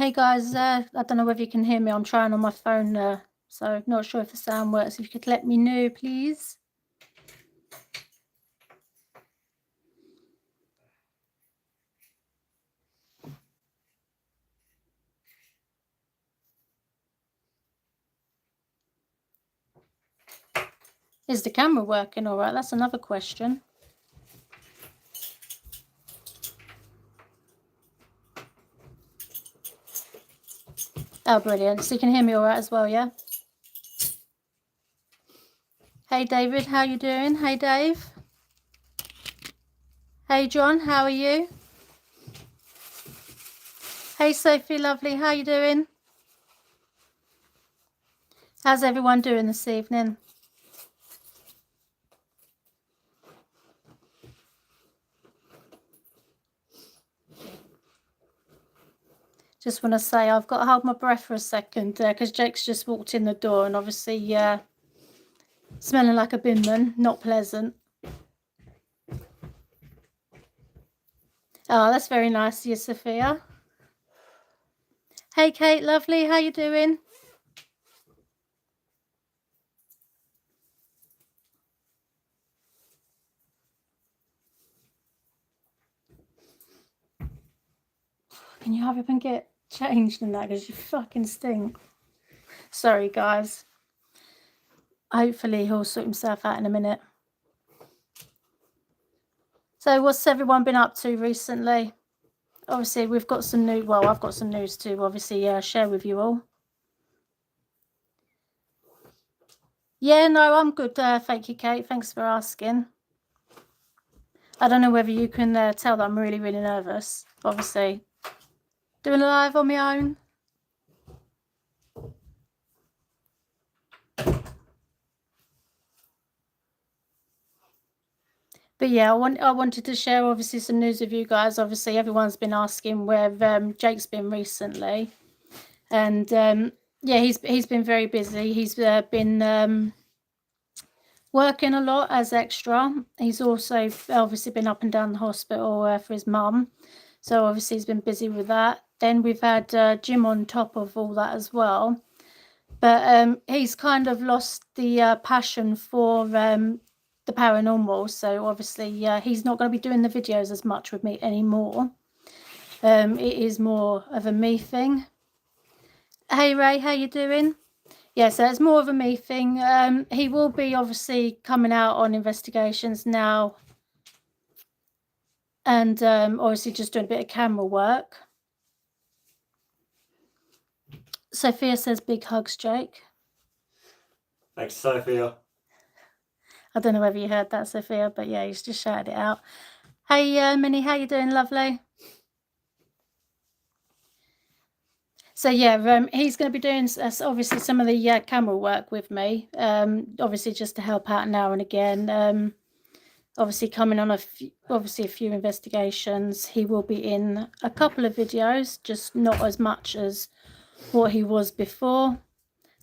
Hey guys, I don't know whether you can hear me. I'm trying on my phone, so not sure if the sound works. If you could let me know, please. Is the camera working all right? That's another question. Oh, brilliant. So you can hear me all right as well, yeah? Hey, David, how you doing? Hey, Dave. Hey, John, how are you? Hey, Sophie, lovely, how you doing? How's everyone doing this evening? Just want to say I've got to hold my breath for a second because Jake's just walked in the door and obviously smelling like a binman, not pleasant. Oh, that's very nice of you, Sophia. Hey, Kate, lovely, how you doing? Can you hurry up and get changed in that because you fucking stink? Sorry, guys. Hopefully he'll sort himself out in a minute. So what's everyone been up to recently? Obviously, we've got some news. Well, I've got some news to obviously share with you all. Yeah, no, I'm good. Thank you, Kate. Thanks for asking. I don't know whether you can tell that I'm really, really nervous. Obviously, doing a live on my own. But yeah, I wanted to share obviously some news with you guys. Obviously, everyone's been asking where Jake's been recently, and yeah, he's been very busy. He's been working a lot as extra. He's also obviously been up and down the hospital for his mum, so obviously he's been busy with that. Then we've had Jim on top of all that as well, but he's kind of lost the passion for the paranormal, so obviously he's not going to be doing the videos as much with me anymore. It is more of a me thing. Hey Ray, how you doing? Yeah, so it's more of a me thing. He will be obviously coming out on investigations now, and obviously just doing a bit of camera work. Sophia says big hugs, Jake. Thanks, Sophia. I don't know whether you heard that, Sophia, but yeah, he's just shouted it out. Hey, Minnie, how you doing, lovely? So yeah, he's going to be doing obviously some of the camera work with me, obviously just to help out now and again. Obviously coming on a few investigations. He will be in a couple of videos, just not as much as what he was before.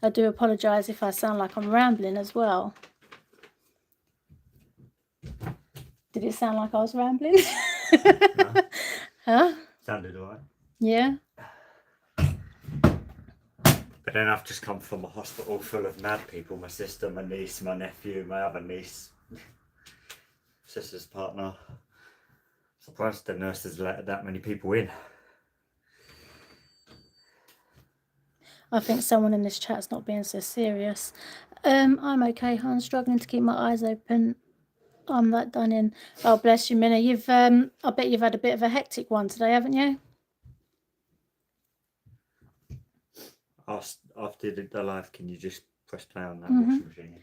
I do apologise if I sound like I'm rambling as well. Did it sound like I was rambling? No. Huh? Sounded alright. Yeah. But then I've just come from a hospital full of mad people. My sister, my niece, my nephew, my other niece, sister's partner. Surprised the nurses let that many people in. I think someone in this chat's not being so serious. I'm okay. I'm struggling to keep my eyes open. I'm that done in. Oh, bless you, Minna. You've I bet you've had a bit of a hectic one today, haven't you? After the live, can you just press play on that washing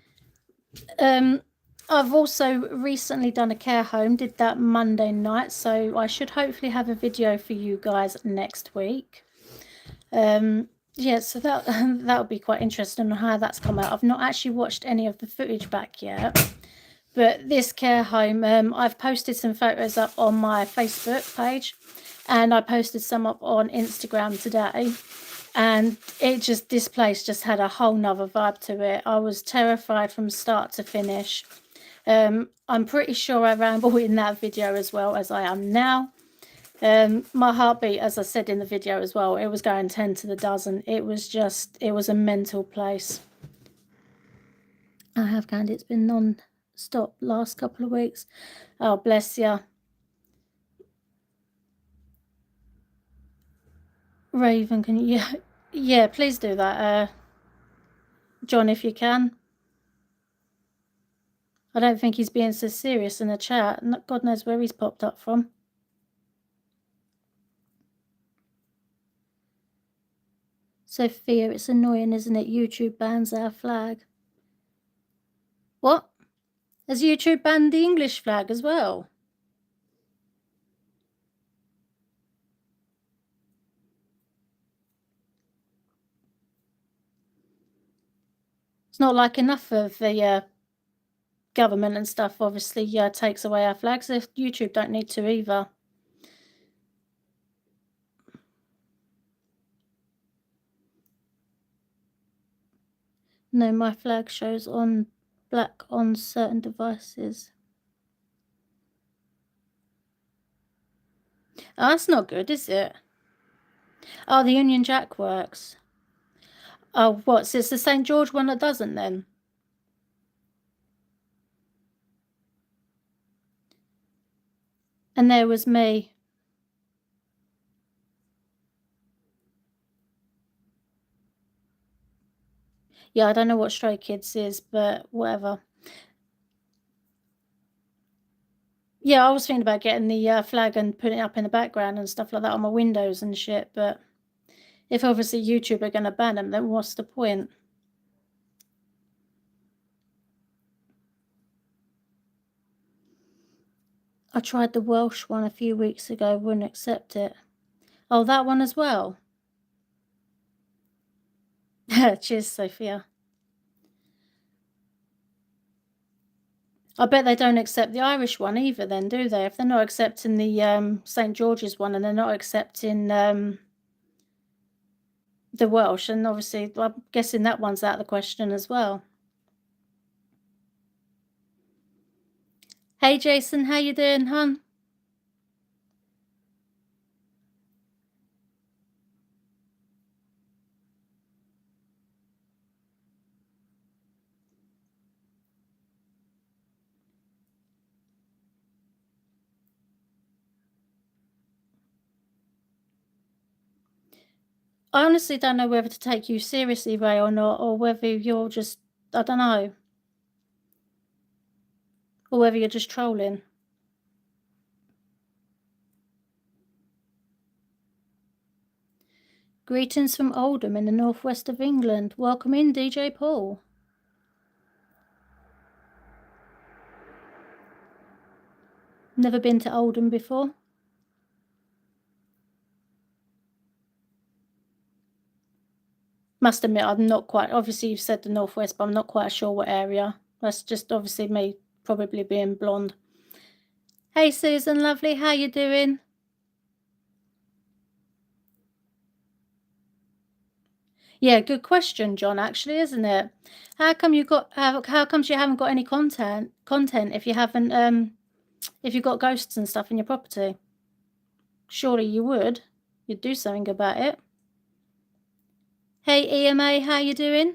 machine? I've also recently done a care home, did that Monday night, so I should hopefully have a video for you guys next week. Yeah, so that'll be quite interesting on how that's come out. I've not actually watched any of the footage back yet, but this care home, I've posted some photos up on my Facebook page, and I posted some up on Instagram today. And this place just had a whole nother vibe to it. I was terrified from start to finish. I'm pretty sure I ramble in that video as well as I am now. My heartbeat, as I said in the video as well, it was going 10 to the dozen. It was a mental place. I have, Candy. It's been non-stop last couple of weeks. Oh, bless you. Raven, can you... Yeah, please do that, John, if you can. I don't think he's being so serious in the chat. God knows where he's popped up from. Sophia, it's annoying, isn't it? YouTube bans our flag. What? Has YouTube banned the English flag as well? It's not like enough of the government and stuff obviously takes away our flags. If YouTube don't need to either. No, my flag shows on black on certain devices. Oh, that's not good, is it? Oh, the Union Jack works. Oh, what? So it's the St. George one that doesn't then? And there was me. Yeah, I don't know what Stray Kids is, but whatever. Yeah, I was thinking about getting the flag and putting it up in the background and stuff like that on my windows and shit, but if obviously YouTube are going to ban them, then what's the point? I tried the Welsh one a few weeks ago, wouldn't accept it. Oh, that one as well? Cheers, Sophia. I bet they don't accept the Irish one either then, do they? If they're not accepting the St. George's one and they're not accepting the Welsh, and obviously I'm guessing that one's out of the question as well. Hey Jason, how you doing, hon? I honestly don't know whether to take you seriously, Ray, or not, or whether you're just, I don't know. Or whether you're just trolling. Greetings from Oldham in the northwest of England. Welcome in, DJ Paul. Never been to Oldham before. Must admit, I'm not quite, obviously you've said the northwest, but I'm not quite sure what area. That's just obviously me probably being blonde. Hey Susan, lovely, how you doing? Yeah, good question, John, actually, isn't it? How come you haven't got any content if you haven't if you've got ghosts and stuff in your property? Surely you would. You'd do something about it. Hey EMA, how you doing?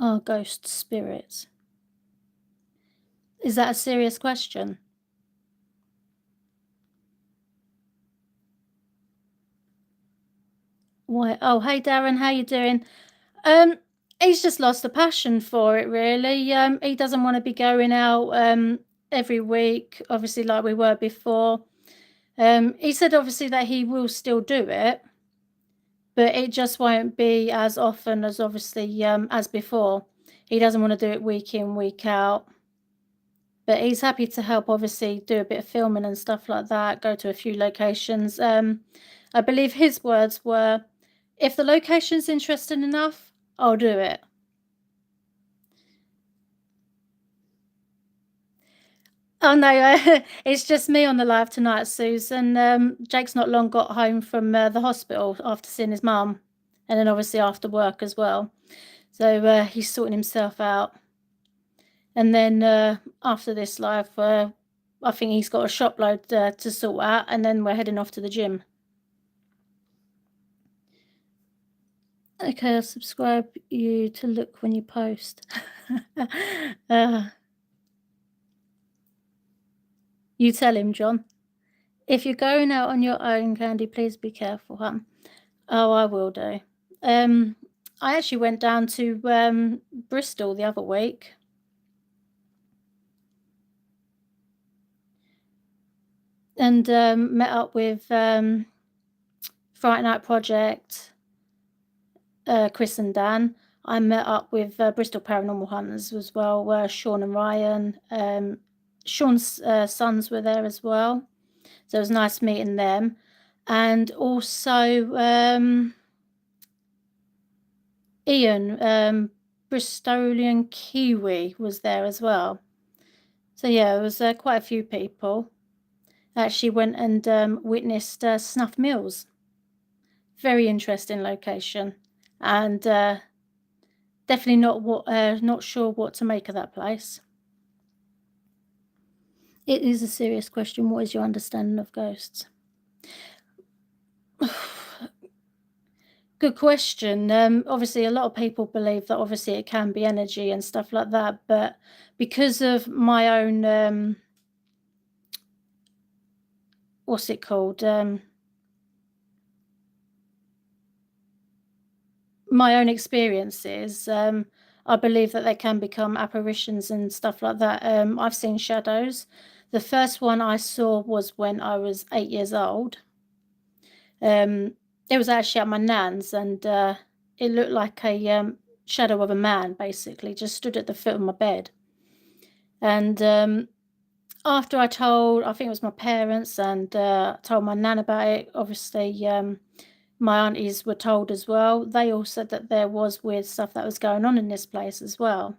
Oh, ghost spirits. Is that a serious question? Why? Oh, hey Darren, how you doing? He's just lost a passion for it, really. He doesn't want to be going out every week, obviously, like we were before. He said, obviously, that he will still do it, but it just won't be as often as, obviously, as before. He doesn't want to do it week in, week out. But he's happy to help, obviously, do a bit of filming and stuff like that, go to a few locations. I believe his words were, if the location's interesting enough, I'll do it. Oh no, it's just me on the live tonight, Susan. Jake's not long got home from the hospital after seeing his mum, and then obviously after work as well. So he's sorting himself out. And then after this live, I think he's got a shop load to sort out, and then we're heading off to the gym. Okay, I'll subscribe you to look when you post. You tell him, John. If you're going out on your own, Candy, please be careful, huh? Oh, I will do. I actually went down to Bristol the other week. And met up with Friday Night Project, Chris and Dan. I met up with Bristol Paranormal Hunters as well, Sean and Ryan. Sean's sons were there as well. So it was nice meeting them. And also Ian, Bristolian Kiwi, was there as well. So yeah, it was quite a few people. I actually went and witnessed Snuff Mills. Very interesting location, and definitely not sure what to make of that place. It is a serious question. What is your understanding of ghosts? Good question. Obviously, a lot of people believe that obviously it can be energy and stuff like that, but because of my own, what's it called? My own experiences, I believe that they can become apparitions and stuff like that. I've seen shadows. The first one I saw was when I was 8 years old. It was actually at my nan's, and it looked like a shadow of a man, basically, just stood at the foot of my bed. And after I think it was my parents, and told my nan about it, obviously my aunties were told as well. They all said that there was weird stuff that was going on in this place as well.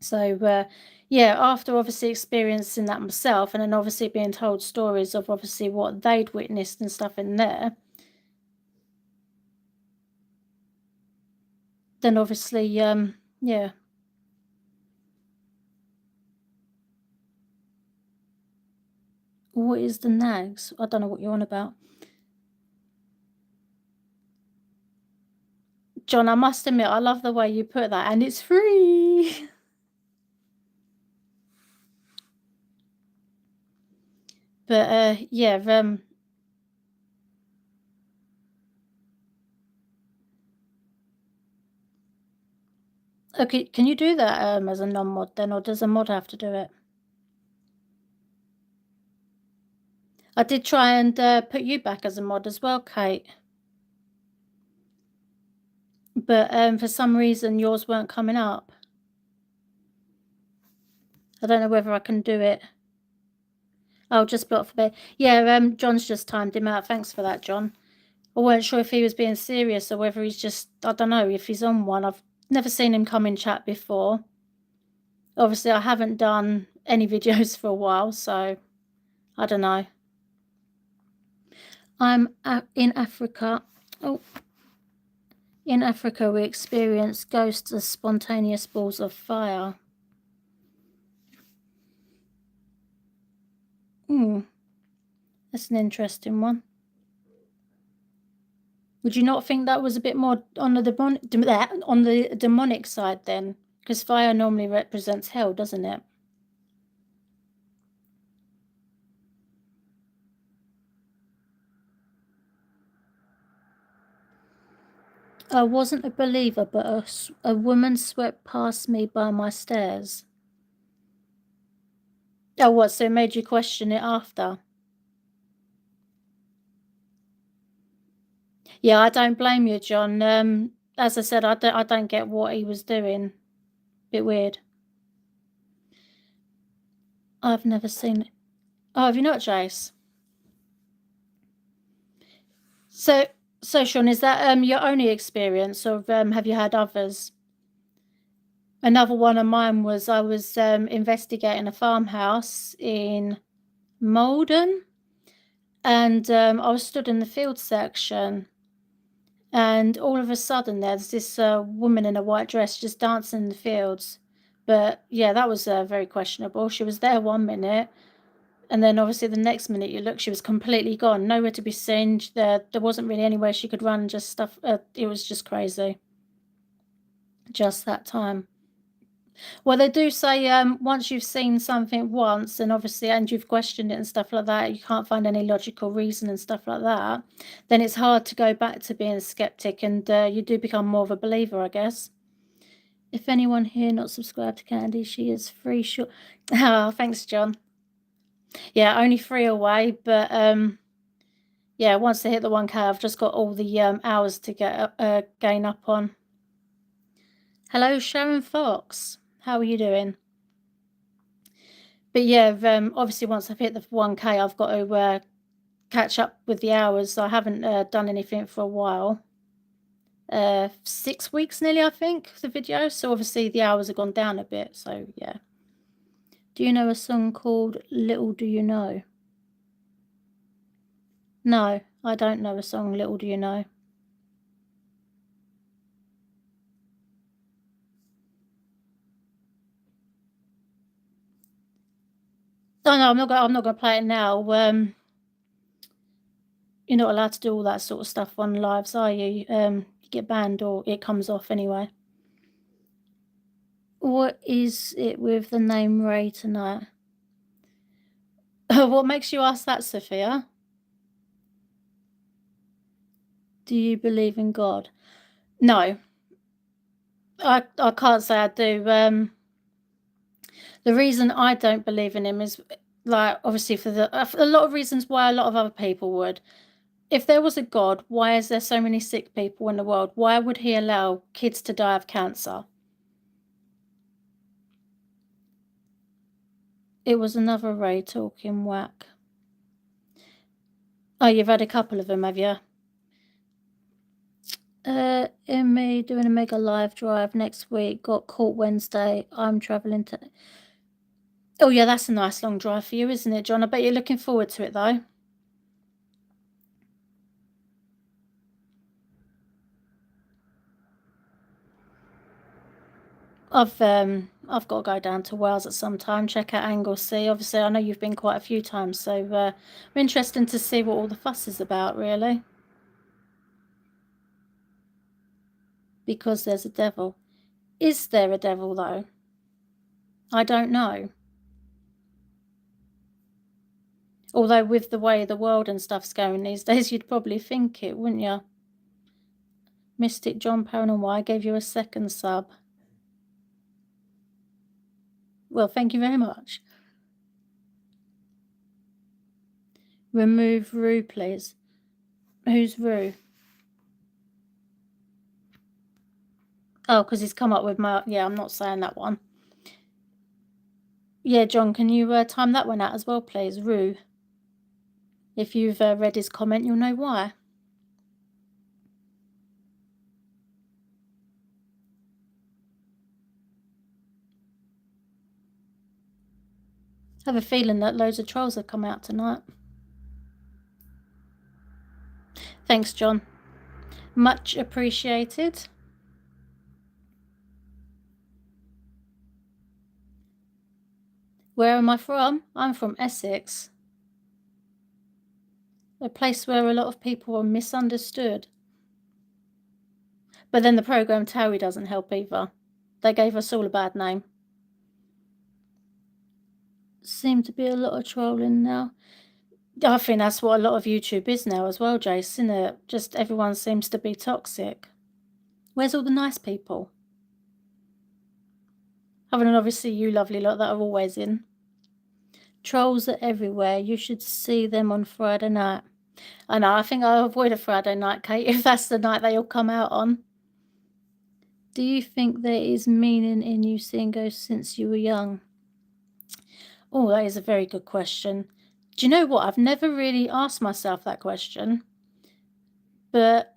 So yeah, after obviously experiencing that myself, and then obviously being told stories of obviously what they'd witnessed and stuff in there, then obviously yeah. What is the nags? I don't know what you're on about. John, I must admit, I love the way you put that, and it's free. But yeah, okay, can you do that as a non-mod then, or does a mod have to do it? I did try and put you back as a mod as well, Kate. But for some reason yours weren't coming up. I don't know whether I can do it. Oh, just block for bed. Yeah, John's just timed him out. Thanks for that, John. I weren't sure if he was being serious or whether he's just, I don't know, if he's on one. I've never seen him come in chat before. Obviously, I haven't done any videos for a while, so I don't know. I'm in Africa. Oh. In Africa, we experience ghosts as spontaneous balls of fire. That's an interesting one. Would you not think that was a bit more on the demonic side then? Because fire normally represents hell, doesn't it? I wasn't a believer, but a woman swept past me by my stairs. Oh, what? So it made you question it after? Yeah, I don't blame you, John. As I said, I don't get what he was doing. Bit weird. I've never seen it. Oh, have you not, Jace? So Sean, is that your only experience, or have you had others? Another one of mine was I was investigating a farmhouse in Malden, and I was stood in the field section, and all of a sudden there's this woman in a white dress just dancing in the fields. But yeah, that was very questionable. She was there 1 minute, and then obviously the next minute you look, she was completely gone, nowhere to be seen. There wasn't really anywhere she could run, just stuff. It was just crazy. Just that time. Well, they do say once you've seen something once, and obviously, and you've questioned it and stuff like that, you can't find any logical reason and stuff like that, then it's hard to go back to being a skeptic, and you do become more of a believer, I guess. If anyone here not subscribed to Candy, she is free. Sure. Oh, thanks, John. Yeah, only 3 away, but yeah, once they hit the 1K, I've just got all the hours to get gain up on. Hello, Sharon Fox. How are you doing? But yeah, obviously once I've hit the 1K, I've got to catch up with the hours. I haven't done anything for a while. 6 weeks nearly, I think, the video. So obviously the hours have gone down a bit. So yeah. Do you know a song called Little Do You Know? No, I don't know a song, Little Do You Know. Oh no, I'm not gonna play it now. You're not allowed to do all that sort of stuff on lives, are you? You get banned or it comes off anyway. What is it with the name Ray tonight? What makes you ask that, Sophia? Do you believe in God? No. I can't say I do. The reason I don't believe in him is, like, obviously for a lot of reasons why a lot of other people would. If there was a God, why is there so many sick people in the world? Why would he allow kids to die of cancer? It was another Ray talking whack. Oh, you've had a couple of them, have you? In me doing a mega live drive next week. Got caught Wednesday. I'm travelling to. Oh yeah, that's a nice long drive for you, isn't it, John? I bet you're looking forward to it though. I've got to go down to Wales at some time, check out Anglesey. Obviously, I know you've been quite a few times, so I'm interested to see what all the fuss is about, really. Because there's a devil. Is there a devil, though? I don't know. Although with the way the world and stuff's going these days, you'd probably think it, wouldn't you? Mystic John Paranormal, I gave you a second sub. Well, thank you very much. Remove Rue, please. Who's Rue? Oh, because he's come up with my... Yeah, I'm not saying that one. Yeah, John, can you time that one out as well, please? Rue. If you've read his comment, you'll know why. I have a feeling that loads of trolls have come out tonight. Thanks, John. Much appreciated. Where am I from? I'm from Essex. A place where a lot of people are misunderstood. But then the programme Towie doesn't help either. They gave us all a bad name. Seem to be a lot of trolling now. I think that's what a lot of YouTube is now as well, Jace, isn't it? Just everyone seems to be toxic. Where's all the nice people? Other than obviously you lovely lot that are always in. Trolls are everywhere. You should see them on Friday night. I know, I think I'll avoid a Friday night, Kate, if that's the night they all come out on. Do you think there is meaning in you seeing ghosts since you were young? Oh, that is a very good question. Do you know what? I've never really asked myself that question. But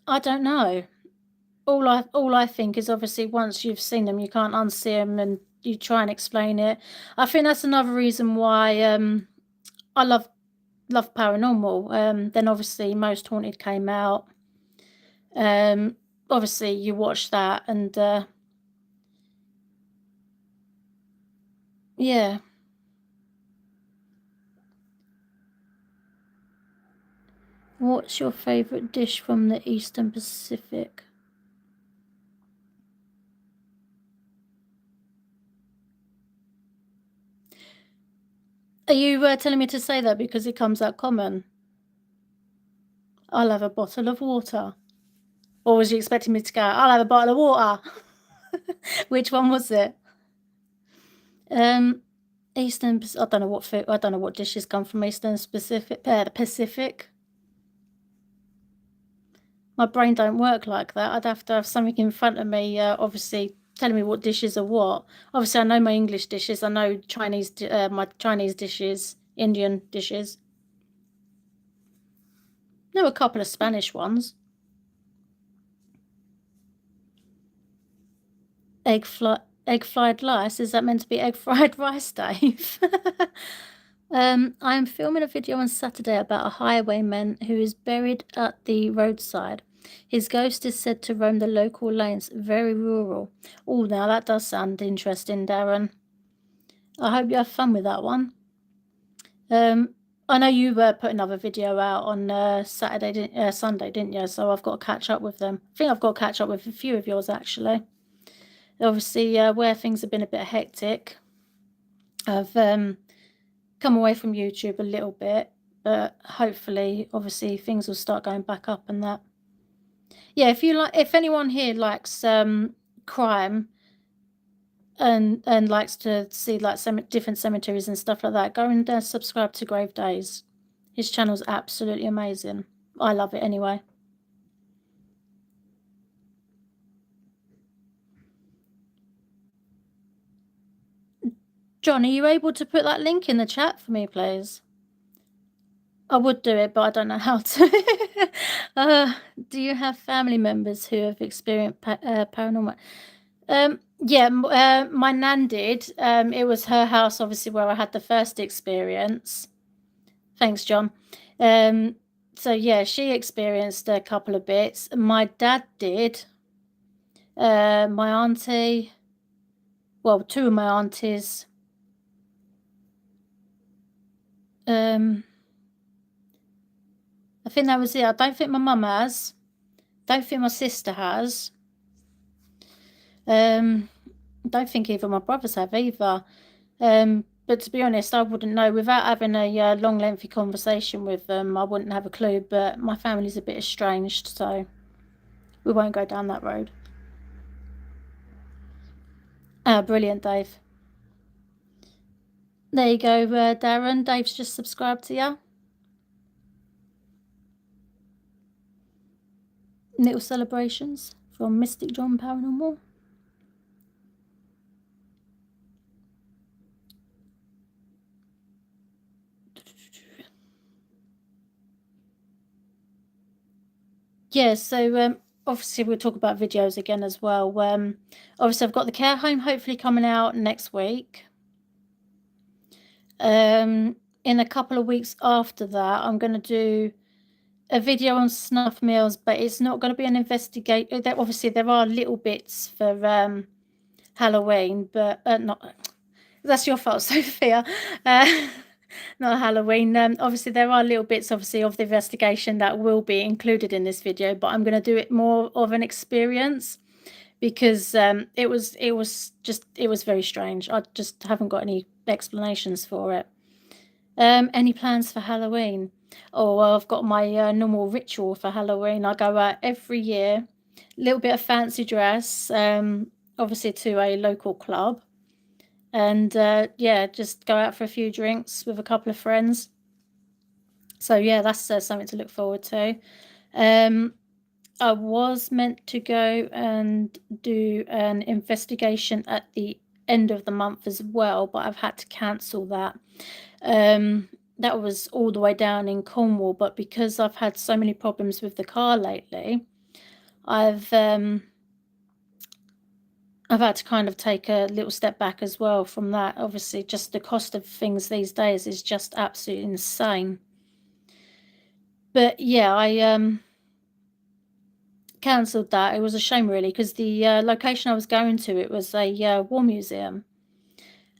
I don't know. All I think is obviously once you've seen them, you can't unsee them, and you try and explain it. I think that's another reason why I love paranormal. Then obviously Most Haunted came out. Obviously you watch that and yeah. What's your favourite dish from the Eastern Pacific? Are you telling me to say that because it comes out common? I'll have a bottle of water. Or was you expecting me to go, I'll have a bottle of water? Which one was it? Eastern, I don't know what food, I don't know what dishes come from Eastern Pacific. My brain don't work like that. I'd have to have something in front of me, obviously telling me what dishes are what. Obviously, I know my English dishes. I know Chinese, my Chinese dishes, Indian dishes. Know a couple of Spanish ones. Egg fried rice. Is that meant to be egg fried rice, Dave? I am filming a video on Saturday about a highwayman who is buried at the roadside. His ghost is said to roam the local lanes, very rural. Oh, now that does sound interesting, Darren. I hope you have fun with that one. I know you put another video out on Sunday, didn't you? So I've got to catch up with them. I think I've got to catch up with a few of yours, actually. Obviously, where things have been a bit hectic, I've come away from YouTube a little bit, but hopefully, obviously, things will start going back up and that. Yeah, if anyone here likes crime and likes to see like some different cemeteries and stuff like that, go and subscribe to Grave Days. His channel's absolutely amazing. I love it anyway. John, are you able to put that link in the chat for me, please? I would do it, but I don't know how to. Do you have family members who have experienced paranormal? Yeah, my nan did. It was her house, obviously, where I had the first experience. Thanks, John. So yeah, she experienced a couple of bits. My dad did. My auntie, well, two of my aunties. I think that was it. I don't think my mum has. Don't think my sister has. Don't think either my brothers have either. But to be honest, I wouldn't know. Without having a long, lengthy conversation with them, I wouldn't have a clue. But my family's a bit estranged, so we won't go down that road. Brilliant, Dave. There you go, Darren. Dave's just subscribed to you. Little celebrations from Mystic John Paranormal. Yeah, so obviously we'll talk about videos again as well. Obviously I've got the care home hopefully coming out next week. In a couple of weeks after that, I'm going to do a video on snuff meals, but it's not going to be an investigate. Obviously, there are little bits for Halloween, but not. That's your fault, Sophia. Not Halloween. Obviously, there are little bits, obviously, of the investigation that will be included in this video, but I'm going to do it more of an experience because it was very strange. I just haven't got any explanations for it. Any plans for Halloween? Oh, well, I've got my normal ritual for Halloween. I go out every year, a little bit of fancy dress, obviously to a local club, and yeah, just go out for a few drinks with a couple of friends. So yeah, that's something to look forward to. I was meant to go and do an investigation at the end of the month as well, but I've had to cancel that. That was all the way down in Cornwall, but because I've had so many problems with the car lately, I've had to kind of take a little step back as well from that. Obviously, just the cost of things these days is just absolutely insane. But yeah, I cancelled that. It was a shame, really, because the location I was going to, it was a war museum.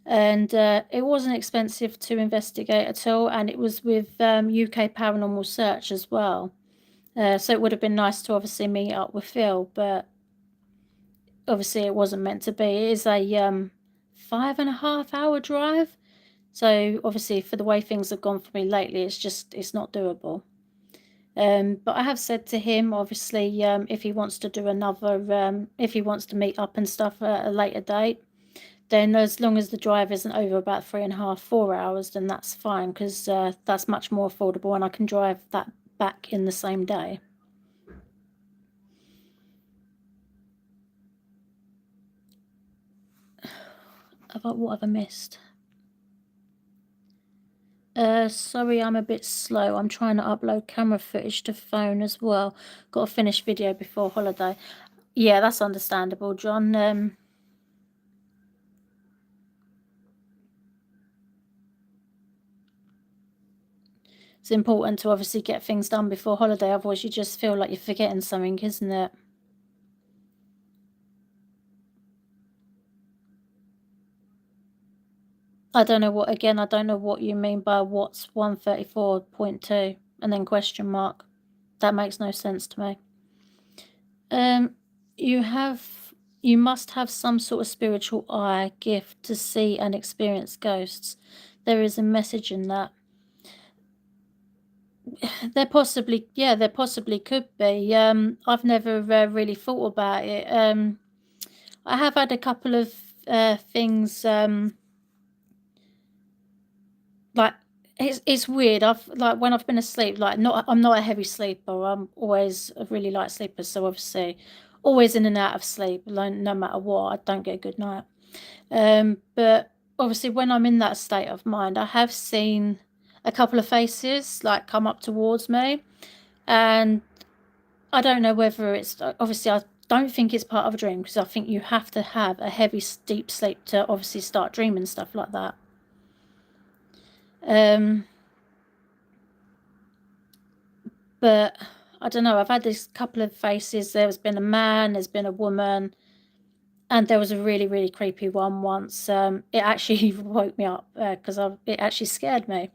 And it wasn't expensive to investigate at all, and it was with UK Paranormal Search as well. So it would have been nice to obviously meet up with Phil, but obviously it wasn't meant to be. It is a 5.5 hour drive. So obviously for the way things have gone for me lately, it's not doable. But I have said to him, obviously, if he wants to do another, if he wants to meet up and stuff at a later date, then as long as the drive isn't over about 3.5, 4 hours, then that's fine, because that's much more affordable and I can drive that back in the same day. What have I missed? Sorry, I'm a bit slow. I'm trying to upload camera footage to phone as well. Got to finish video before holiday. Yeah, that's understandable, John. It's important to obviously get things done before holiday, otherwise you just feel like you're forgetting something, isn't it? I don't know what you mean by what's 134.2 and then question mark. That makes no sense to me. You must have some sort of spiritual eye gift to see and experience ghosts. There is a message in that. There possibly could be. I've never really thought about it. I have had a couple of things like it's weird. When I've been asleep, I'm not a heavy sleeper. I'm always a really light sleeper, so obviously always in and out of sleep, no matter what. I don't get a good night. But obviously when I'm in that state of mind, I have seen a couple of faces like come up towards me, and I don't know whether it's obviously I don't think it's part of a dream, because I think you have to have a heavy deep sleep to obviously start dreaming stuff like that. But I don't know, I've had this couple of faces. There's been a man, there's been a woman, and there was a really, really creepy one once. It actually woke me up because it actually scared me.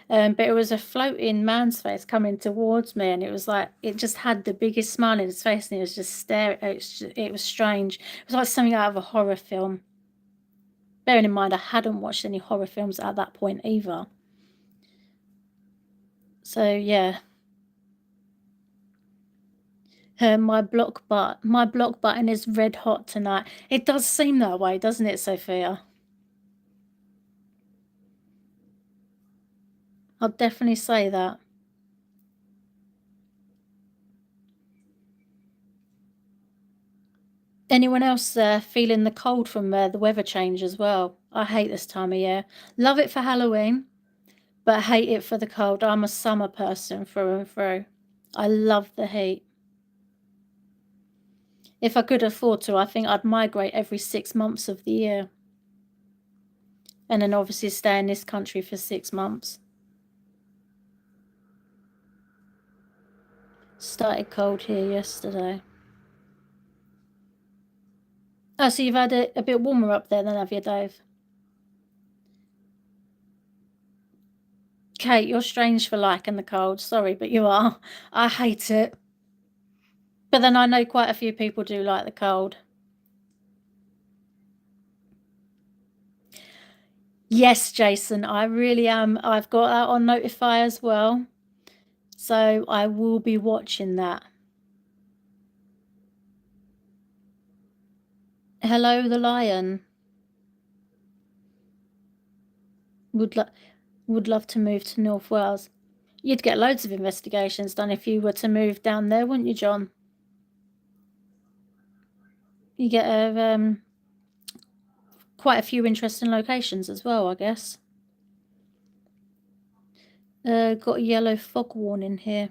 But it was a floating man's face coming towards me, and it was like it just had the biggest smile in his face, and it was just staring. It was strange. It was like something out of a horror film. Bearing in mind, I hadn't watched any horror films at that point either. So yeah. My block button is red hot tonight. It does seem that way, doesn't it, Sophia? I'll definitely say that. Anyone else feeling the cold from the weather change as well? I hate this time of year. Love it for Halloween, but hate it for the cold. I'm a summer person through and through. I love the heat. If I could afford to, I think I'd migrate every 6 months of the year. And then obviously stay in this country for 6 months. Started cold here yesterday. Oh, so you've had it a bit warmer up there then, have you, Dave? Kate, you're strange for liking the cold. Sorry, but you are. I hate it. But then I know quite a few people do like the cold. Yes, Jason, I really am. I've got that on Notify as well. So I will be watching that. Hello, the lion. Would love to move to North Wales. You'd get loads of investigations done if you were to move down there, wouldn't you, John? You get quite a few interesting locations as well, I guess. Got a yellow fog warning here.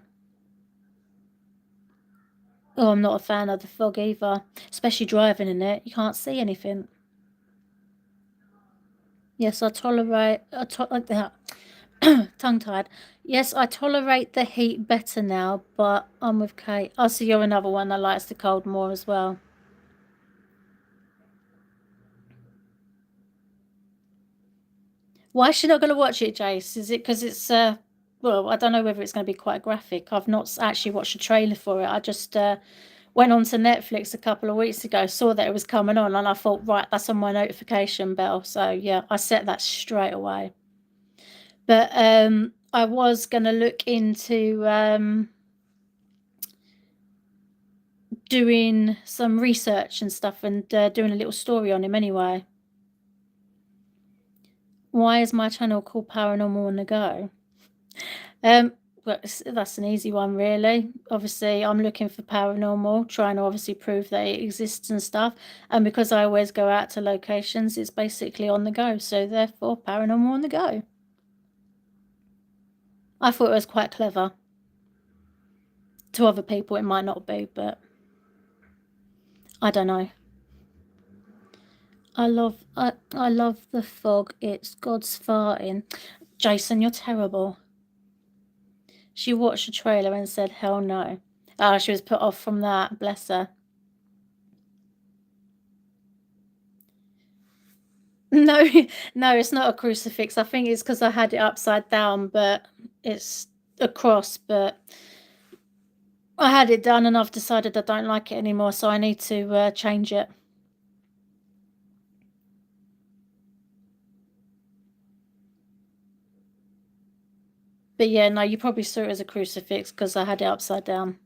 Oh, I'm not a fan of the fog either, especially driving in it. You can't see anything. Yes, I tolerate like that. tongue-tied. Yes, I tolerate the heat better now, but I'm with Kate. Oh, so you're another one that likes the cold more as well. Why is she not going to watch it, Jace? Is it because it's well, I don't know whether it's going to be quite graphic. I've not actually watched a trailer for it. I just went on to Netflix a couple of weeks ago, saw that it was coming on, and I thought, right, that's on my notification bell. So yeah, I set that straight away. But I was going to look into doing some research and stuff and doing a little story on him anyway. Why is my channel called Paranormal on the Go? Well, that's an easy one, really. Obviously, I'm looking for paranormal, trying to obviously prove that it exists and stuff. And because I always go out to locations, it's basically on the go. So therefore, Paranormal on the Go. I thought it was quite clever. To other people, it might not be, but I don't know. I love the fog. It's God's farting. Jason, you're terrible. She watched the trailer and said, hell no. Oh, she was put off from that. Bless her. No, no, it's not a crucifix. I think it's because I had it upside down, but it's a cross. But I had it done and I've decided I don't like it anymore, so I need to change it. But yeah, no, you probably saw it as a crucifix because I had it upside down.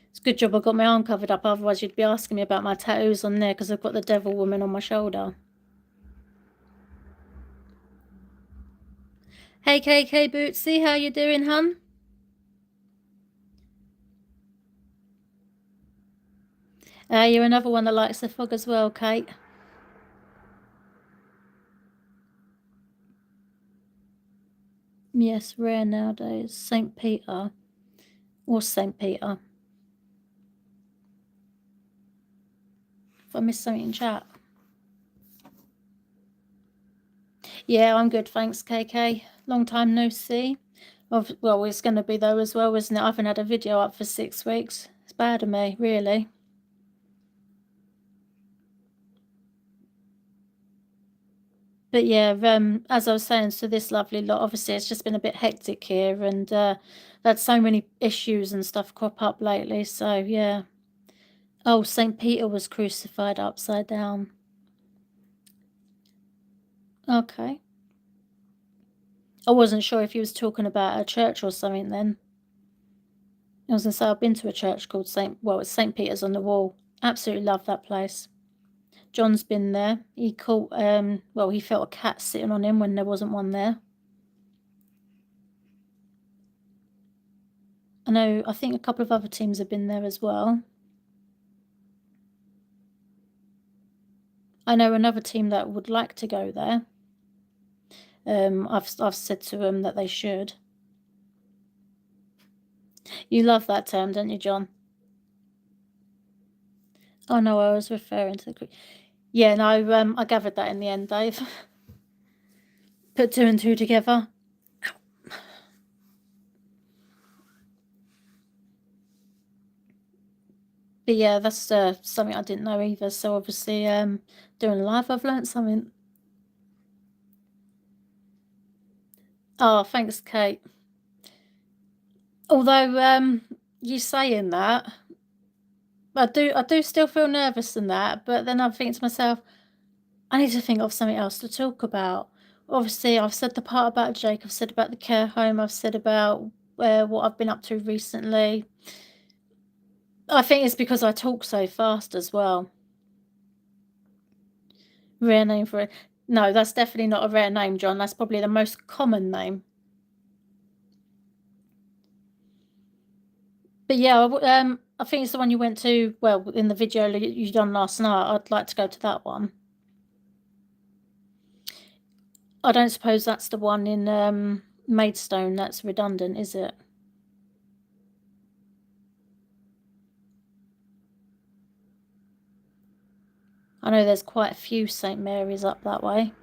It's a good job I got my arm covered up, otherwise you'd be asking me about my tattoos on there because I've got the devil woman on my shoulder. Hey KK Bootsy, how you doing, hun? You're another one that likes the fog as well, Kate. Yes, rare nowadays. St. Peter. Or St. Peter. If I missed something in chat. Yeah, I'm good, thanks, KK. Long time no see. Well, it's going to be though as well, isn't it? I haven't had a video up for 6 weeks. It's bad of me, really. But yeah, as I was saying, so this lovely lot, obviously it's just been a bit hectic here and had so many issues and stuff crop up lately, so yeah. Oh, St. Peter was crucified upside down. Okay. I wasn't sure if you was talking about a church or something then. I was going to say, I've been to a church called it's St. Peter's on the Wall. Absolutely love that place. John's been there. He caught, he felt a cat sitting on him when there wasn't one there. I think a couple of other teams have been there as well. I know another team that would like to go there. I've said to them that they should. You love that term, don't you, John? Oh no, I was referring to the. Yeah, no, I gathered that in the end, Dave. Put 2 and 2 together. But yeah, that's something I didn't know either. So obviously, doing live, I've learned something. Oh, thanks, Kate. Although you saying that, I do still feel nervous in that. But then I'm thinking to myself, I need to think of something else to talk about. Obviously, I've said the part about Jake. I've said about the care home. I've said about what I've been up to recently. I think it's because I talk so fast as well. Rare name for it. No, that's definitely not a rare name, John. That's probably the most common name. But yeah, I think it's the one you went to, well, in the video you done last night. I'd like to go to that one. I don't suppose that's the one in Maidstone that's redundant, is it? I know there's quite a few St Mary's up that way.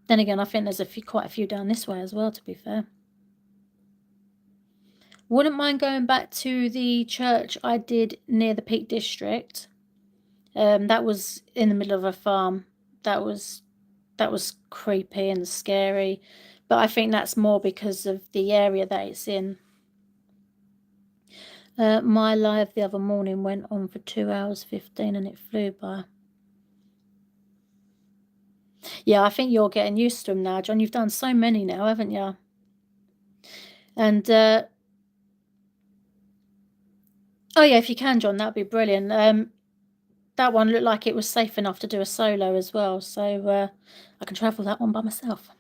Then again, I think there's quite a few down this way as well, to be fair. Wouldn't mind going back to the church I did near the Peak District. That was in the middle of a farm. That was creepy and scary, but I think that's more because of the area that it's in. My live the other morning went on for 2 hours 15 and it flew by. Yeah, I think you're getting used to them now, John. You've done so many now, haven't you? And oh yeah, if you can, John, that'd be brilliant. That one looked like it was safe enough to do a solo as well, so I can travel that one by myself.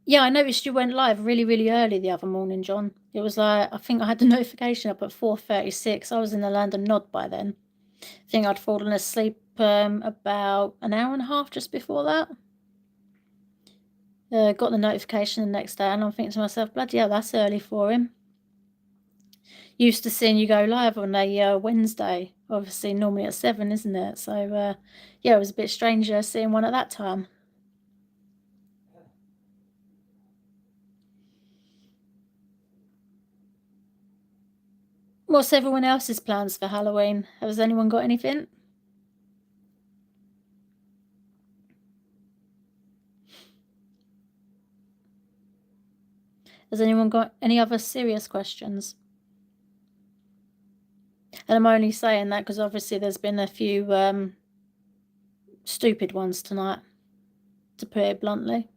Yeah, I noticed you went live really, really early the other morning, John. It was like, I think I had the notification up at 4:36. I was in the land of Nod by then. I think I'd fallen asleep about an hour and a half just before that. Got the notification the next day, and I'm thinking to myself, bloody hell, that's early for him. Used to seeing you go live on a Wednesday, obviously normally at 7, isn't it? So, yeah, it was a bit stranger seeing one at that time. What's everyone else's plans for Halloween? Has anyone got anything? Has anyone got any other serious questions? And I'm only saying that because obviously there's been a few stupid ones tonight, to put it bluntly.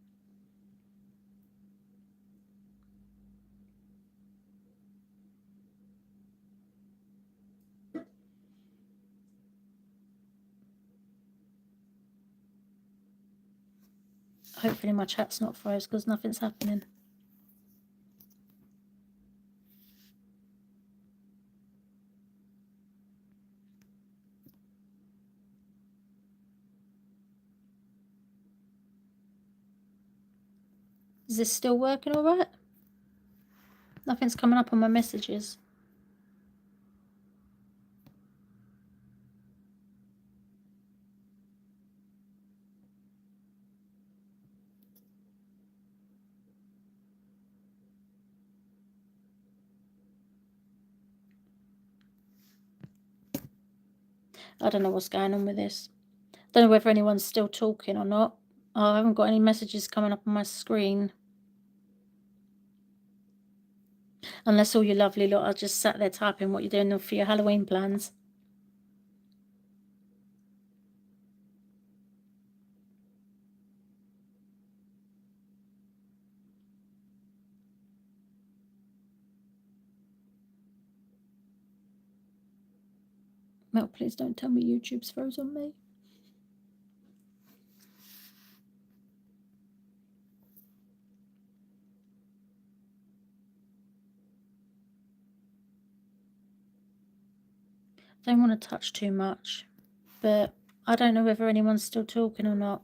Hopefully my chat's not froze because nothing's happening. Is this still working all right? Nothing's coming up on my messages. I don't know what's going on with this. Don't know whether anyone's still talking or not. I haven't got any messages coming up on my screen. Unless all you lovely lot are just sat there typing what you're doing for your Halloween plans. Mel, please don't tell me YouTube's froze on me. Don't want to touch too much, but I don't know whether anyone's still talking or not.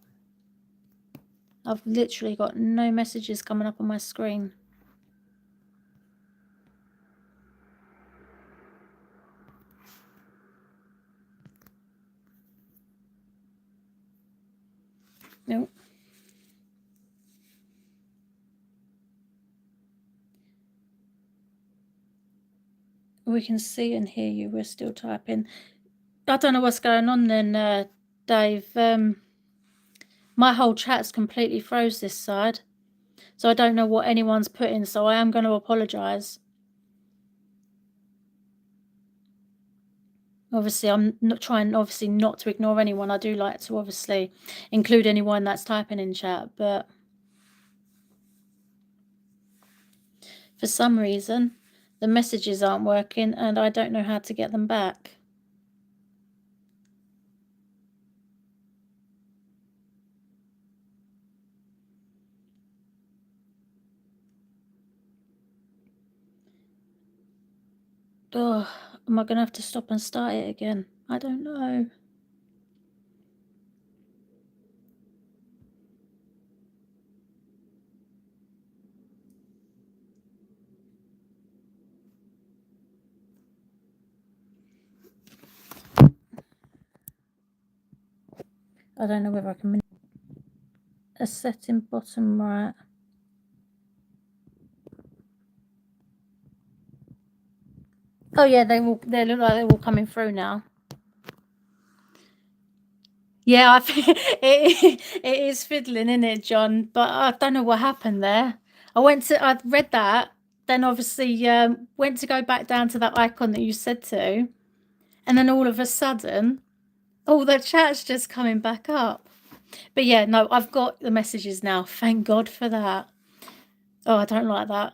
I've literally got no messages coming up on my screen. Nope. We can see and hear you. We're still typing. I don't know what's going on then, Dave. My whole chat's completely froze this side. So I don't know what anyone's putting, so I am going to apologise. Obviously, I'm not trying, obviously, not to ignore anyone. I do like to, obviously, include anyone that's typing in chat, but for some reason, the messages aren't working and I don't know how to get them back. Oh, am I going to have to stop and start it again? I don't know. I don't know whether I can. A setting bottom right. Oh yeah, they look like they're all coming through now. Yeah, I think it is fiddling, isn't it, John? But I don't know what happened there. I read that, then obviously went to go back down to that icon that you said to, and then all of a sudden, all the chat's just coming back up. But yeah, no, I've got the messages now. Thank God for that. Oh, I don't like that.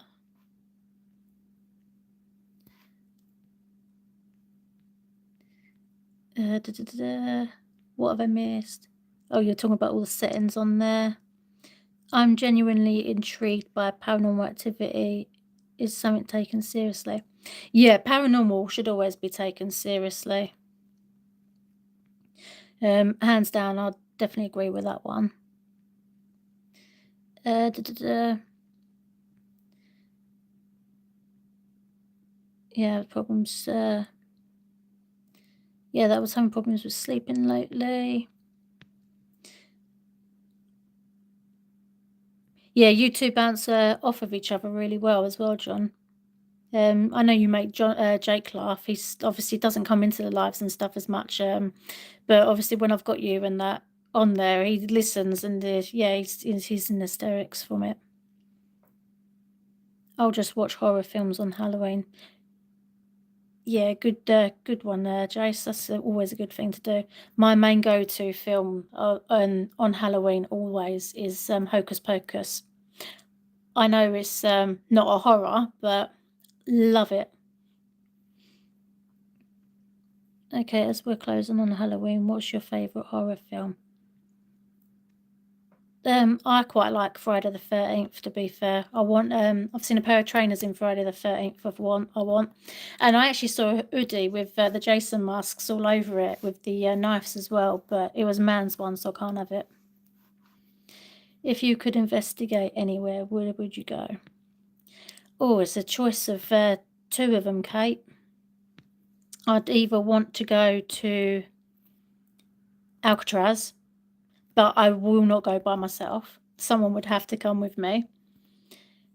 What have I missed? Oh, you're talking about all the settings on there. I'm genuinely intrigued by paranormal activity. Is something taken seriously? Yeah, paranormal should always be taken seriously. Hands down, I'd definitely agree with that one. Yeah, problems. Yeah, that was having problems with sleeping lately. Yeah, you two bounce off of each other really well as well, John. I know you make Jake laugh. He's obviously doesn't come into the lives and stuff as much. But obviously when I've got you and that on there, he listens and yeah, he's in hysterics from it. I'll just watch horror films on Halloween. Yeah, good one there, Jace. That's always a good thing to do. My main go-to film on Halloween always is Hocus Pocus. I know it's not a horror, but love it. Okay, as we're closing on Halloween, what's your favourite horror film? I quite like Friday the 13th, to be fair. I've seen a pair of trainers in Friday the 13th I want. And I actually saw a hoodie with the Jason masks all over it with the knives as well, but it was a man's one, so I can't have it. If you could investigate anywhere, where would you go? Oh, it's a choice of two of them, Kate. I'd either want to go to Alcatraz, but I will not go by myself. Someone would have to come with me.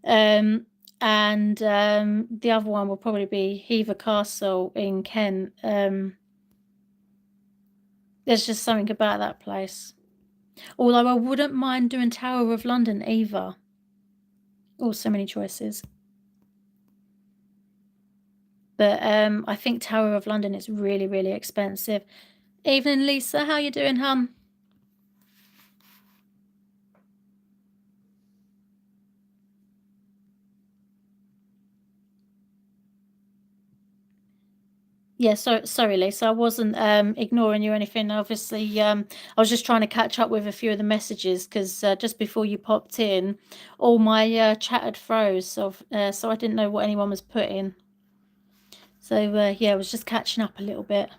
And the other one will probably be Hever Castle in Kent. There's just something about that place. Although I wouldn't mind doing Tower of London either. Oh, so many choices. But I think Tower of London is really, really expensive. Evening, Lisa. How you doing, hon? Yeah, sorry, Lisa. I wasn't ignoring you or anything. Obviously, I was just trying to catch up with a few of the messages because just before you popped in, all my chat had froze, so I didn't know what anyone was putting. So yeah, I was just catching up a little bit.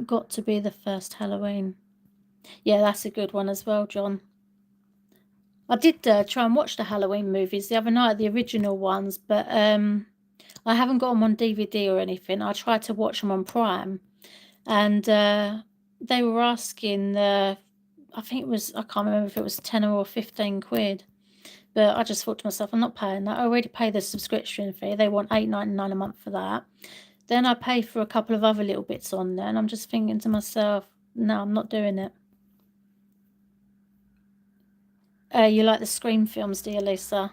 Got to be the first Halloween. Yeah, that's a good one as well, John. I did try and watch the Halloween movies the other night, the original ones, but I haven't got them on DVD or anything. I tried to watch them on Prime, and they were asking, I think it was, I can't remember if it was 10 or 15 quid. But I just thought to myself, I'm not paying that. I already pay the subscription fee. They want $8.99 a month for that. Then I pay for a couple of other little bits on there, and I'm just thinking to myself, no, I'm not doing it. You like the Scream films, do you, Lisa?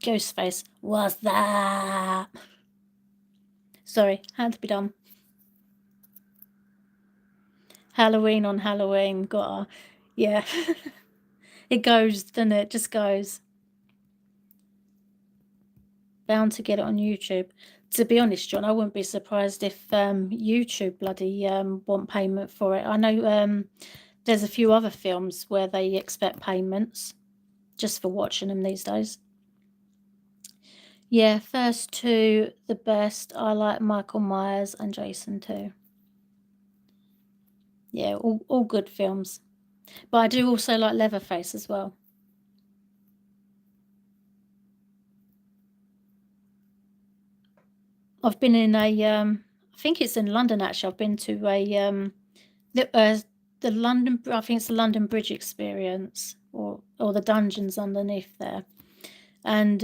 Ghostface. What's that? Sorry, had to be done. Halloween on Halloween. Gotta. Yeah. It goes, doesn't it? Just goes. Bound to get it on YouTube. To be honest, John, I wouldn't be surprised if YouTube bloody want payment for it. I know there's a few other films where they expect payments just for watching them these days. Yeah, first two, the best. I like Michael Myers and Jason too. Yeah, all good films. But I do also like Leatherface as well. I've been in a I think it's in London actually. I've been to the London. I think it's the London Bridge Experience, or the dungeons underneath there, and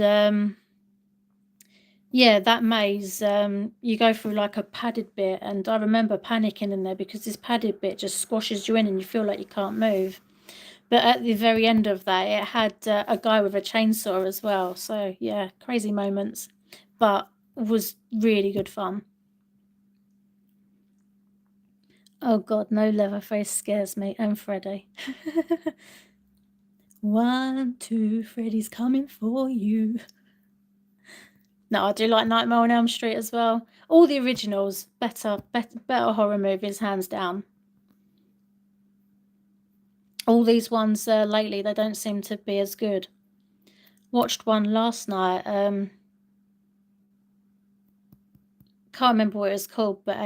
yeah, that maze. You go through like a padded bit, and I remember panicking in there because this padded bit just squashes you in, and you feel like you can't move. But at the very end of that, it had a guy with a chainsaw as well. So yeah, crazy moments, but was really good fun. Oh God, no, Leatherface scares me, and Freddy. 1, 2, Freddy's coming for you. No, I do like Nightmare on Elm Street as well. All the originals, better horror movies, hands down. All these ones lately, they don't seem to be as good. Watched one last night. Can't remember what it was called, but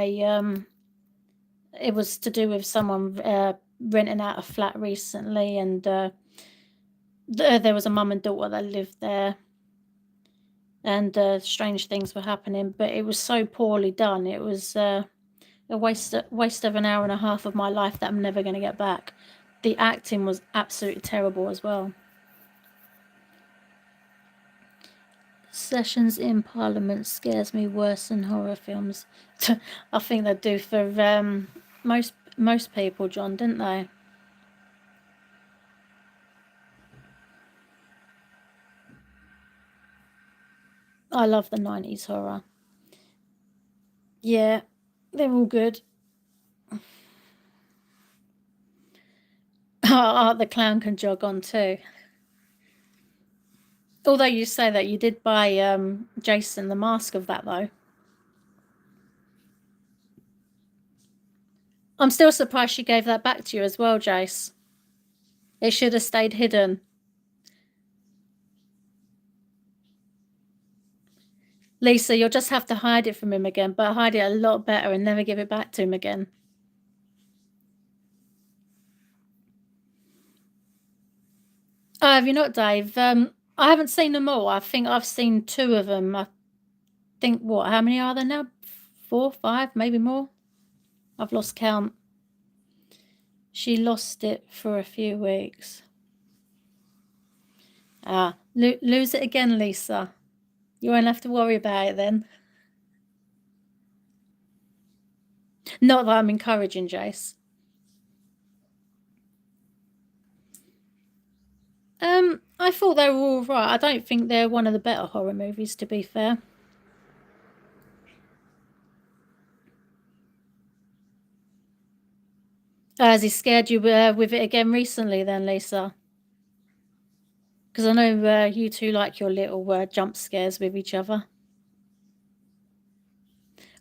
it was to do with someone renting out a flat recently, and there was a mum and daughter that lived there, and strange things were happening. But it was so poorly done. It was a waste of an hour and a half of my life that I'm never going to get back. The acting was absolutely terrible as well. Sessions in Parliament scares me worse than horror films. I think they do for most people, John, didn't they? I love the 90s horror. Yeah, they're all good. The Clown can jog on too. Although you say that, you did buy Jason the mask of that though. I'm still surprised she gave that back to you as well, Jace. It should have stayed hidden. Lisa, you'll just have to hide it from him again, but hide it a lot better and never give it back to him again. Oh, have you not, Dave? I haven't seen them all. I think I've seen 2 of them. I think, what, how many are there now? 4, 5, maybe more? I've lost count. She lost it for a few weeks. Lose it again, Lisa. You won't have to worry about it then. Not that I'm encouraging, Jace. I thought they were all right. I don't think they're one of the better horror movies, to be fair. Has he scared you with it again recently then, Lisa? Because I know you two like your little jump scares with each other.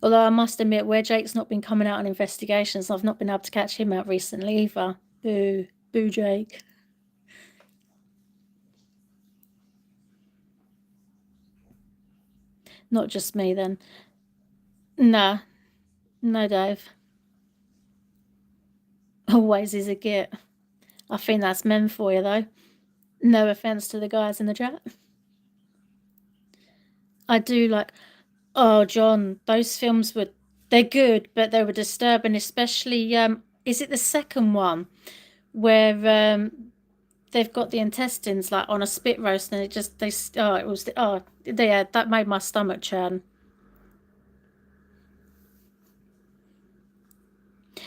Although I must admit, where Jake's not been coming out on investigations, I've not been able to catch him out recently either. Boo. Boo, Jake. Not just me then. Nah. No, Dave. Always is a git. I think that's men for you, though. No offence to the guys in the chat. I do like... Oh, John, those films were... They're good, but they were disturbing, especially... is it the second one? Where they've got the intestines like on a spit roast, and that made my stomach churn.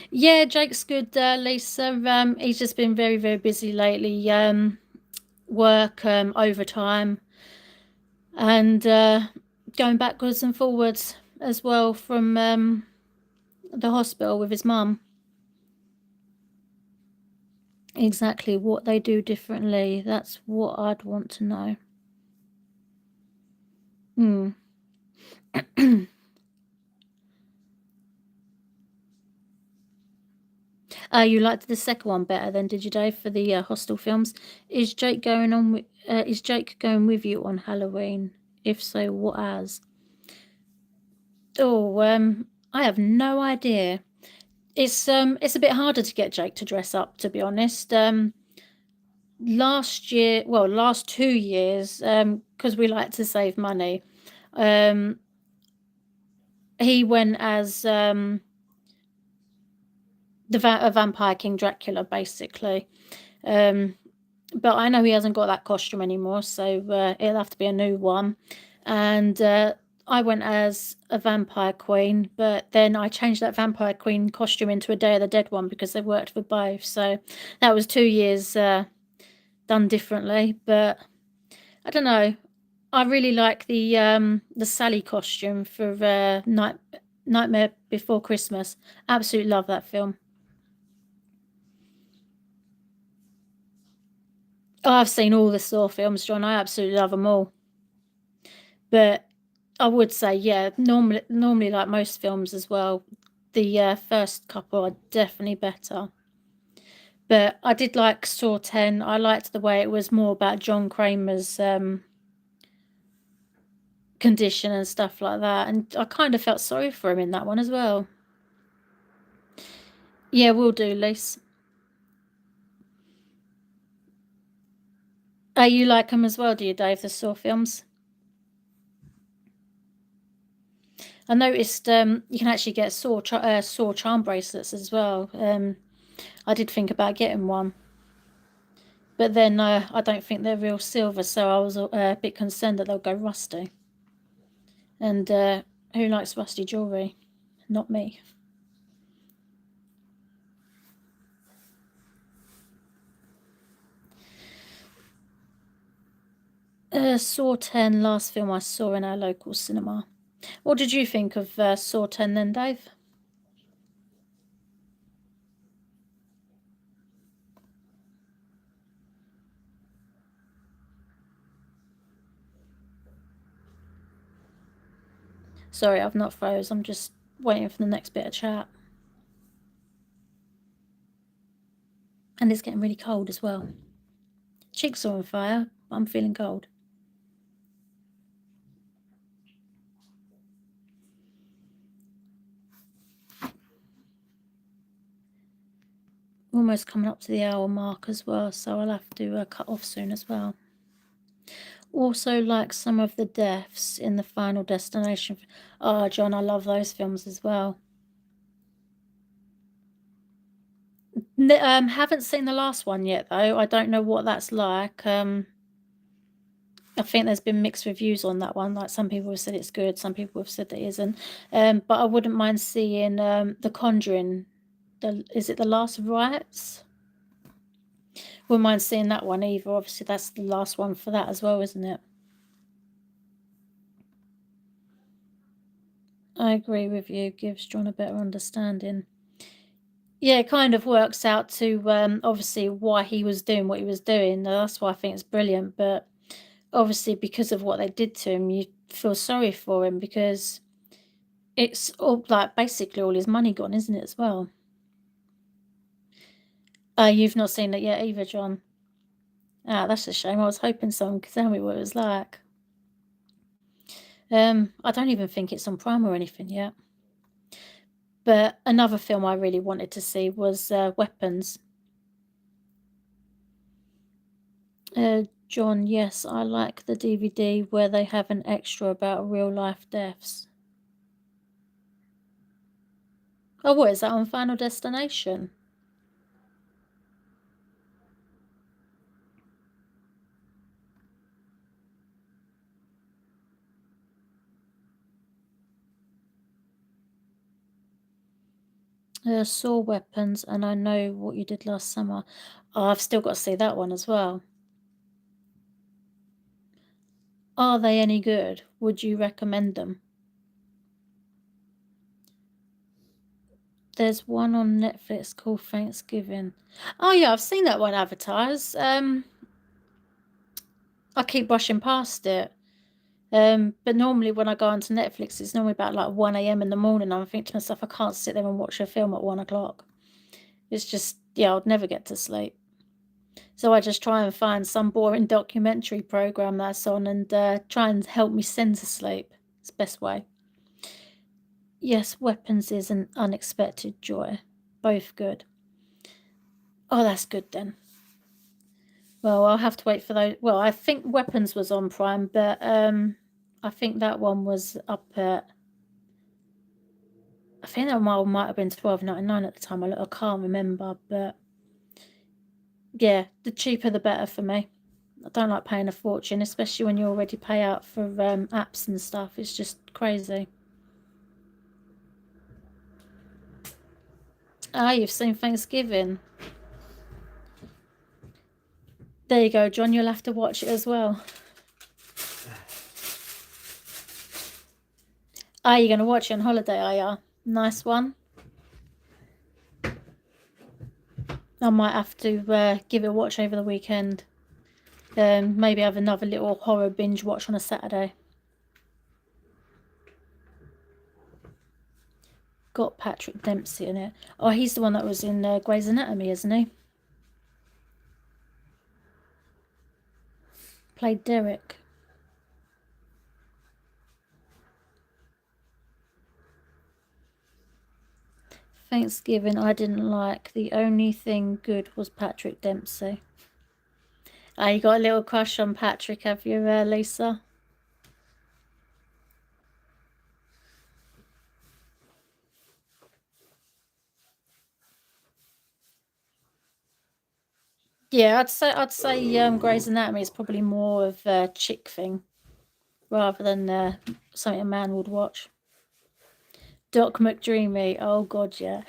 Yeah, Jake's good, Lisa. He's just been very, very busy lately. Work, overtime, and going backwards and forwards as well from the hospital with his mum. Exactly what they do differently. That's what I'd want to know. You liked the second one better then, did you, Dave, for the Hostel films? Is Jake going with you on Halloween? If so, what as? Oh, I have no idea. It's a bit harder to get Jake to dress up, to be honest. Last 2 years, because we like to save money, he went as a vampire King Dracula, basically. But I know he hasn't got that costume anymore, so it'll have to be a new one. And I went as a vampire queen, but then I changed that vampire queen costume into a Day of the Dead one because they worked for both. So that was 2 years done differently. But I don't know. I really like the Sally costume for Nightmare Before Christmas. Absolutely love that film. Oh, I've seen all the Saw films, John. I absolutely love them all. But I would say, yeah, normally like most films as well, the first couple are definitely better. But I did like Saw 10. I liked the way it was more about John Kramer's condition and stuff like that. And I kind of felt sorry for him in that one as well. Yeah, we'll do, Lise. You like them as well, do you, Dave, the Saw films? I noticed you can actually get Saw charm bracelets as well. I did think about getting one. But then I don't think they're real silver, so I was a bit concerned that they'll go rusty. And who likes rusty jewellery? Not me. Saw 10, last film I saw in our local cinema. What did you think of Saw 10 then, Dave? Sorry, I've not froze. I'm just waiting for the next bit of chat. And it's getting really cold as well. Cheeks are on fire, but I'm feeling cold. Almost coming up to the hour mark as well, so I'll have to cut off soon as well. Also like some of the deaths in the Final Destination. Oh, John, I love those films as well. Haven't seen the last one yet though. I don't know what that's like. I think there's been mixed reviews on that one. Like some people have said it's good, some people have said it isn't. But I wouldn't mind seeing The Conjuring. Is it The Last Rites? Wouldn't mind seeing that one either. Obviously, that's the last one for that as well, isn't it? I agree with you. Gives John a better understanding. Yeah, it kind of works out to obviously why he was doing what he was doing. That's why I think it's brilliant. But obviously, because of what they did to him, you feel sorry for him because it's all like basically all his money gone, isn't it, as well? You've not seen it yet either, John. Ah, that's a shame. I was hoping someone could tell me what it was like. I don't even think it's on Prime or anything yet. But another film I really wanted to see was Weapons. John, yes, I like the DVD where they have an extra about real life deaths. Oh, what is that on Final Destination? Saw Weapons, and I Know What You Did Last Summer. Oh, I've still got to see that one as well. Are they any good? Would you recommend them? There's one on Netflix called Thanksgiving. Oh yeah, I've seen that one advertised. I keep brushing past it. But normally when I go onto Netflix, it's normally about like 1 a.m. in the morning. And I think to myself, I can't sit there and watch a film at 1 o'clock. It's just, yeah, I'd never get to sleep. So I just try and find some boring documentary program that's on and try and help me send to sleep. It's the best way. Yes, Weapons is an unexpected joy. Both good. Oh, that's good then. Well, I'll have to wait for those. Well, I think Weapons was on Prime, but I think that one was up at I think that might have been $12.99 at the time. I can't remember, but yeah, the cheaper the better for me. I don't like paying a fortune, especially when you already pay out for apps and stuff. It's just crazy. Ah, you've seen Thanksgiving. There you go, John. You'll have to watch it as well. Are you going to watch it on holiday, are you? Nice one. I might have to give it a watch over the weekend. Maybe have another little horror binge watch on a Saturday. Got Patrick Dempsey in it. Oh, he's the one that was in Grey's Anatomy, isn't he? Played Derek. Thanksgiving I didn't like. The only thing good was Patrick Dempsey. Ah, you got a little crush on Patrick, have you, Lisa? Yeah, I'd say Grey's Anatomy is probably more of a chick thing rather than something a man would watch. Doc McDreamy, oh god, yeah.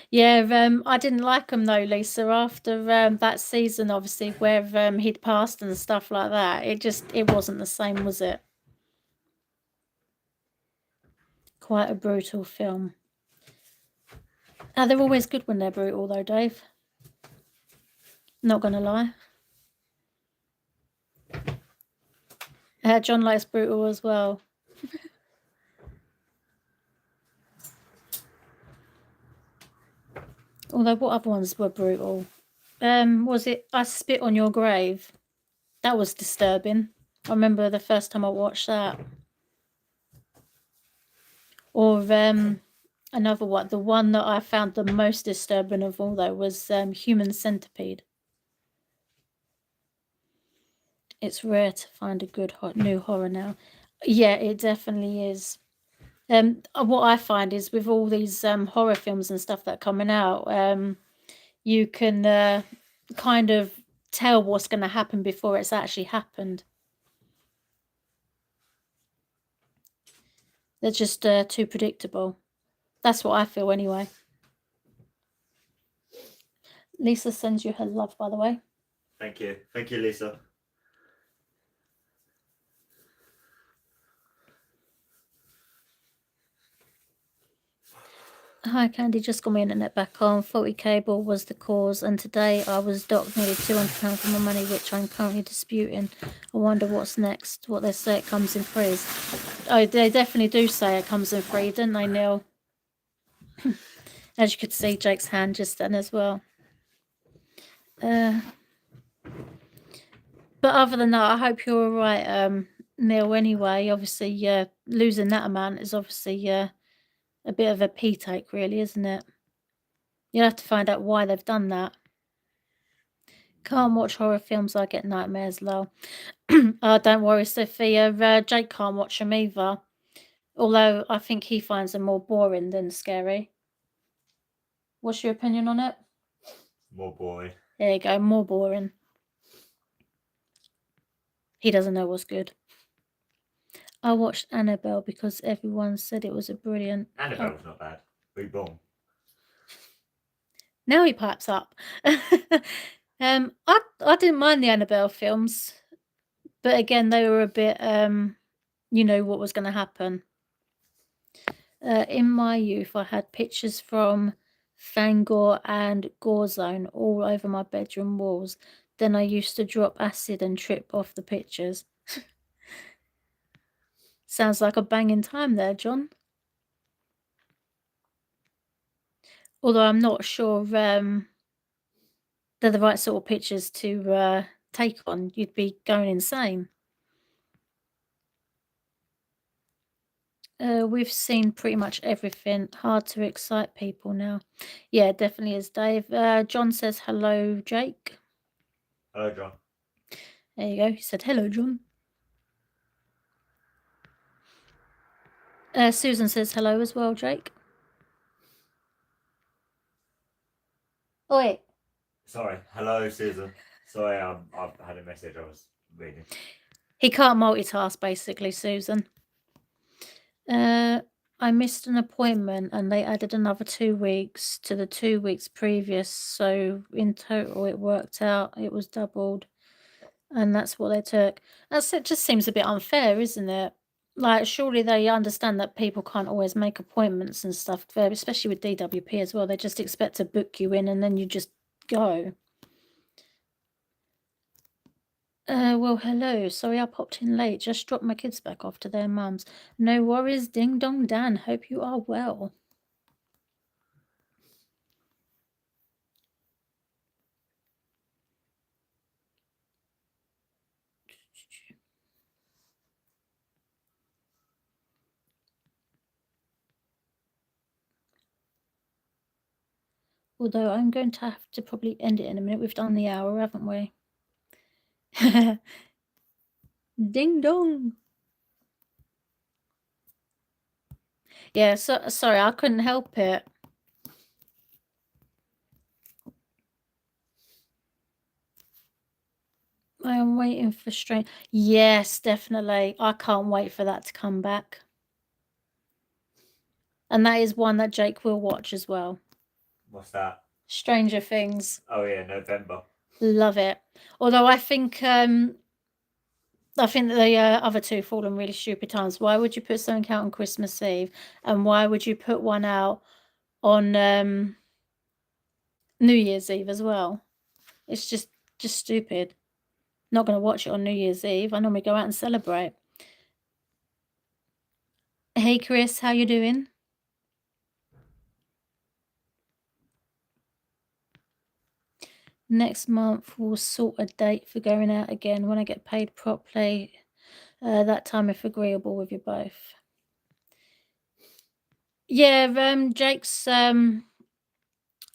Yeah, I didn't like him though, Lisa. After that season, obviously, where he'd passed and stuff like that, it wasn't the same, was it? Quite a brutal film. They're always good when they're brutal, though, Dave. Not gonna lie. John likes brutal as well. Although, what other ones were brutal? Was it I Spit on Your Grave? That was disturbing. I remember the first time I watched that. Or another one. The one that I found the most disturbing of all, though, was Human Centipede. It's rare to find a good new horror now. Yeah, it definitely is. What I find is with all these horror films and stuff that are coming out, you can kind of tell what's going to happen before it's actually happened. They're just too predictable. That's what I feel anyway. Lisa sends you her love, by the way. Thank you. Thank you, Lisa. Hi Candy, just got my internet back on. Faulty cable was the cause, and today I was docked nearly £200 for my money, which I'm currently disputing. I wonder what's next. What they say it comes in threes. Oh, they definitely do say it comes in free, don't they, Neil? As you could see, Jake's hand just then as well. But other than that, I hope you're all right, Neil. Anyway, obviously, losing that amount is obviously a bit of a pee take, really, isn't it? You'll have to find out why they've done that. Can't watch horror films, I get nightmares, lol. Don't worry, Sophia. Jake can't watch them either. Although I think he finds them more boring than scary. What's your opinion on it? More boring. There you go, more boring. He doesn't know what's good. I watched Annabelle because everyone said it was a brilliant... Annabelle's not bad. Reborn. Now he pipes up. I didn't mind the Annabelle films, but again, they were a bit, you know what was going to happen. In my youth, I had pictures from Fangor and Gorezone all over my bedroom walls. Then I used to drop acid and trip off the pictures. Sounds like a banging time there, John. Although I'm not sure they're the right sort of pictures to take on. You'd be going insane. We've seen pretty much everything. Hard to excite people now. Yeah, it definitely is, Dave. John says hello, Jake. Hello, John. There you go. He said hello, John. Susan says hello as well, Jake. Oi. Sorry. Hello, Susan. Sorry, I've had a message I was reading. He can't multitask, basically, Susan. I missed an appointment and they added another 2 weeks to the 2 weeks previous. So in total, it worked out. It was doubled. And that's what they took. It just seems a bit unfair, isn't it? Like, surely they understand that people can't always make appointments and stuff, especially with DWP as well. They just expect to book you in and then you just go. Well, hello. Sorry I popped in late. Just dropped my kids back off to their mums. No worries, Ding Dong Dan. Hope you are well. Although I'm going to have to probably end it in a minute. We've done the hour, haven't we? Ding dong. Yeah, sorry, I couldn't help it. I am waiting for Strange. Yes, definitely. I can't wait for that to come back. And that is one that Jake will watch as well. What's that? Stranger Things. Oh yeah, November. Love it. Although I think the other two fall on really stupid times. Why would you put something out on Christmas Eve, and why would you put one out on New Year's Eve as well? It's just stupid. Not going to watch it on New Year's Eve. I normally go out and celebrate. Hey Chris, how you doing? Next month we'll sort a date for going out again when I get paid properly. That time if agreeable with you both. Yeah, Jake's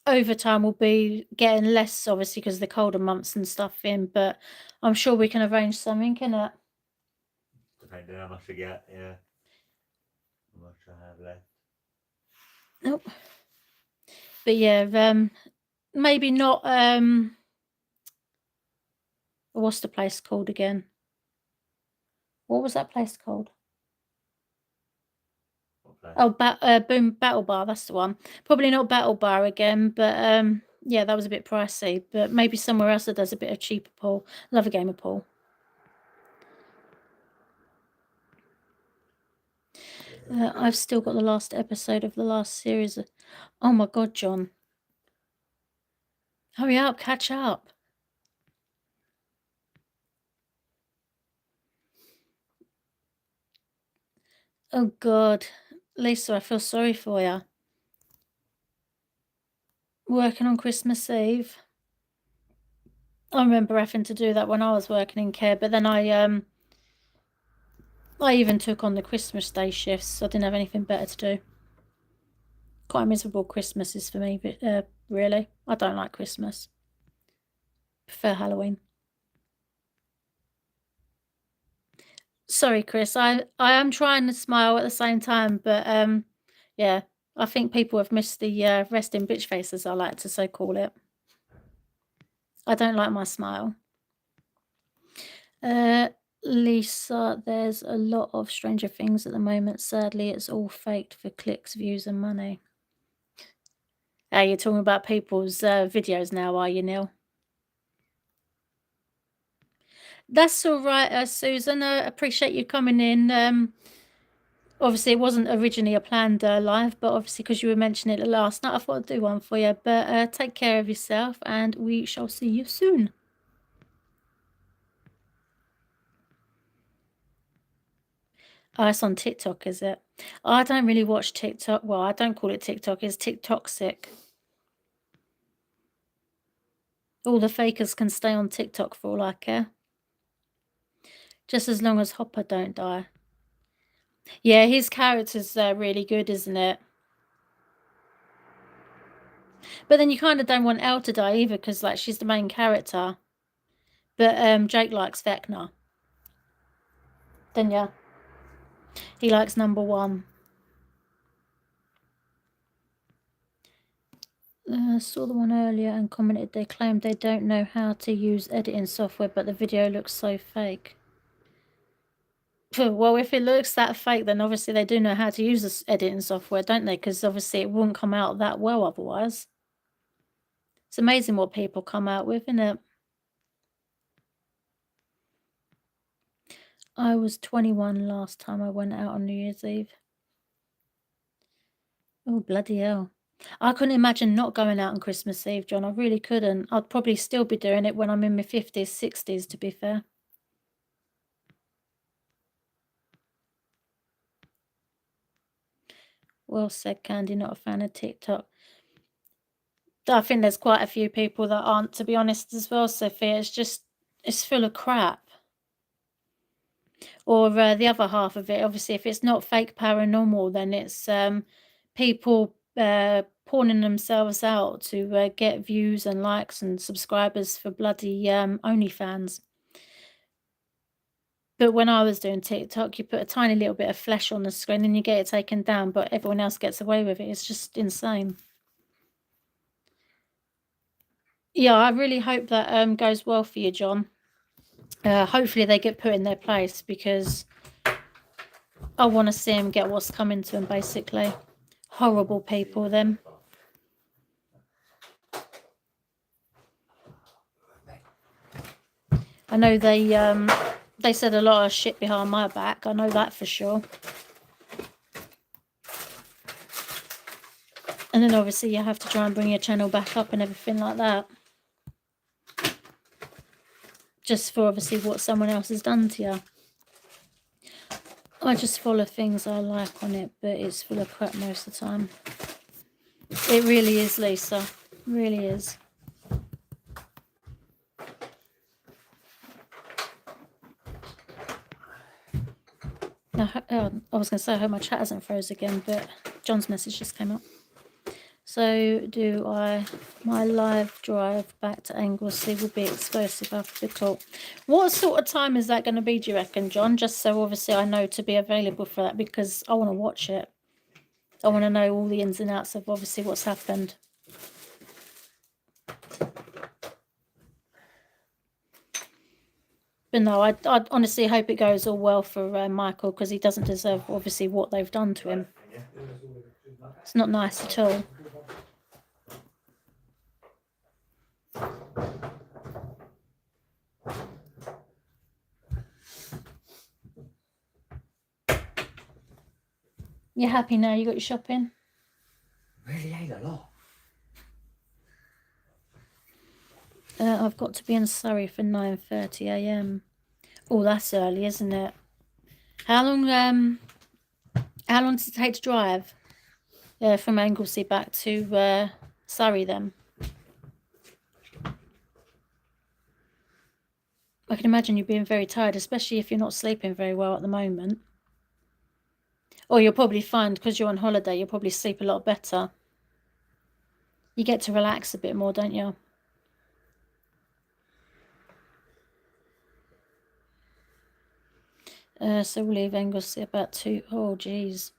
overtime will be getting less, obviously, because the colder months and stuff in, but I'm sure we can arrange something, can it? Depending how much I get, yeah. How much I have left. Nope. But yeah, maybe not what's the place called again? What was that place called? Oh, Boom Battle Bar, that's the one. Probably not Battle Bar again, but yeah, that was a bit pricey. But maybe somewhere else that does a bit of cheaper pool. Love a game of pool. I've still got the last episode of the last series. Oh my god, John. Hurry up, catch up. Oh god. Lisa, I feel sorry for you. Working on Christmas Eve. I remember having to do that when I was working in care, but then I even took on the Christmas Day shifts, so I didn't have anything better to do. Quite miserable Christmases for me, but really, I don't like Christmas. Prefer Halloween. Sorry, Chris. I am trying to smile at the same time, but yeah, I think people have missed the resting bitch face, as I like to so call it. I don't like my smile. Lisa, there's a lot of Stranger Things at the moment. Sadly, it's all faked for clicks, views, and money. You're talking about people's videos now, are you, Neil? That's all right, Susan. I appreciate you coming in. Obviously, it wasn't originally a planned live, but obviously, because you were mentioning it last night, I thought I'd do one for you. But take care of yourself, and we shall see you soon. Oh, it's on TikTok, is it? I don't really watch TikTok. Well, I don't call it TikTok. It's TikToksic. All the fakers can stay on TikTok for all I care. Just as long as Hopper don't die. Yeah, his character's really good, isn't it? But then you kind of don't want Elle to die either, because like she's the main character. But Jake likes Vecna. Then yeah, he likes number one. Saw the one earlier and commented they claimed they don't know how to use editing software, but the video looks so fake. Well, if it looks that fake, then obviously they do know how to use this editing software, don't they? Because obviously it wouldn't come out that well otherwise. It's amazing what people come out with, isn't it? I was 21 last time I went out on New Year's Eve. Oh, bloody hell. I couldn't imagine not going out on Christmas Eve, John. I really couldn't. I'd probably still be doing it when I'm in my 50s, 60s, to be fair. Well said, Candy. Not a fan of TikTok. I think there's quite a few people that aren't, to be honest, as well, Sophia. It's full of crap. Or the other half of it, obviously, if it's not fake paranormal, then it's people pawning themselves out to get views and likes and subscribers for bloody OnlyFans. But when I was doing TikTok, you put a tiny little bit of flesh on the screen and you get it taken down, but everyone else gets away with it. It's just insane. Yeah, I really hope that goes well for you, John. Hopefully they get put in their place, because I want to see them get what's coming to them, basically. Horrible people, them. I know they said a lot of shit behind my back. I know that for sure. And then obviously you have to try and bring your channel back up and everything like that. Just for obviously what someone else has done to you. I just follow things I like on it, but it's full of crap most of the time. It really is, Lisa. It really is. Now, I was going to say I hope my chat hasn't froze again, but John's message just came up. So my live drive back to Anglesey will be explosive after the call. What sort of time is that going to be, do you reckon, John? Just so obviously I know to be available for that, because I want to watch it. I want to know all the ins and outs of obviously what's happened. But no, I honestly hope it goes all well for Michael, because he doesn't deserve obviously what they've done to him. It's not nice at all. You happy now? You got your shopping? Really ate a lot. I've got to be in Surrey for 9:30 a.m. Oh, that's early, isn't it? How long does it take to drive from Anglesey back to Surrey then? I can imagine you being very tired, especially if you're not sleeping very well at the moment. Or you'll probably find, because you're on holiday, you'll probably sleep a lot better. You get to relax a bit more, don't you? So we'll leave Anglesey about 2. Oh, geez.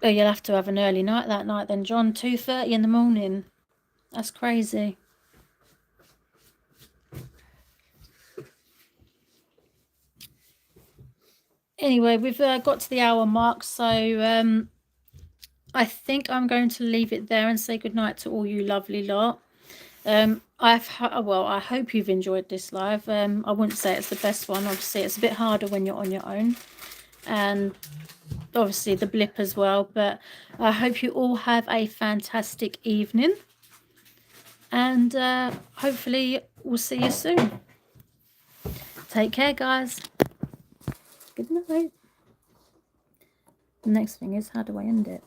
Oh, you'll have to have an early night that night then, John. 2:30 in the morning. That's crazy. Anyway, we've got to the hour mark, so I think I'm going to leave it there and say goodnight to all you lovely lot. I hope you've enjoyed this live. I wouldn't say it's the best one. Obviously, it's a bit harder when you're on your own, and obviously the blip as well. But I hope you all have a fantastic evening, and hopefully we'll see you soon. Take care, guys. Good night. The next thing is, how do I end it?